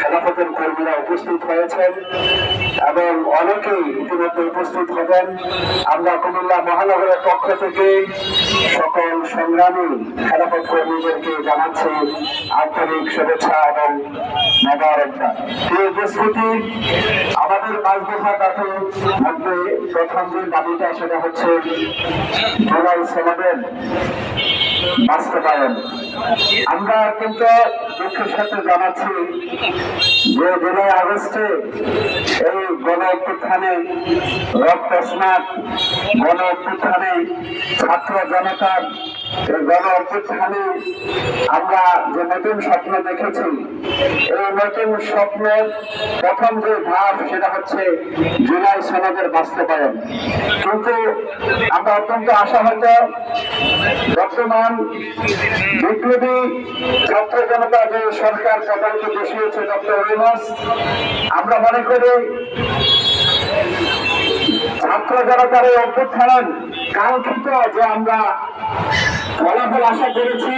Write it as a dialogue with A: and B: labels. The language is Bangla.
A: খেলাফতের কর্মীরা উপস্থিত হয়েছেন এবং অনেকেই ইতিমধ্যে উপস্থিত হবেন। আমরা কুমিল্লা মহানগরের পক্ষ থেকে সকল সংগ্রামী খেলাফত কর্মীদেরকে জানাচ্ছি আন্তরিক শুভেচ্ছা এবং মোবারকবাদ। এই উপস্থিতি আমাদের 5 দফা দাবির মধ্যে প্রথম যে দাবিটা সেটা হচ্ছে জুলাই সনদের বাস্তবায়ন। আমরা কিন্তু দুঃখের সাথে জানাচ্ছি যে জুলাই আগস্টে এই গণ অভ্যুত্থানে রক্তস্নাত গণ অভ্যুত্থানে ছাত্র জনতার গণ অভ্যুত্থানে আমরা যে নতুন স্বপ্ন দেখেছি, এই নতুন স্বপ্নের প্রথম যে ধাপ সেটা হচ্ছে জুলাই সনদের বাস্তবায়ন। কিন্তু আমরা অত্যন্ত আশাহত, বর্তমান বিপ্লবী ছাত্র জনতা যে সরকার প্রধানকে বসিয়েছে ডক্টর ইউনূস, আমরা মনে করি ছাত্র জনতার এই অভ্যুত্থান কাঙ্ক্ষিত যে আমরা ফলাফল আশা করেছি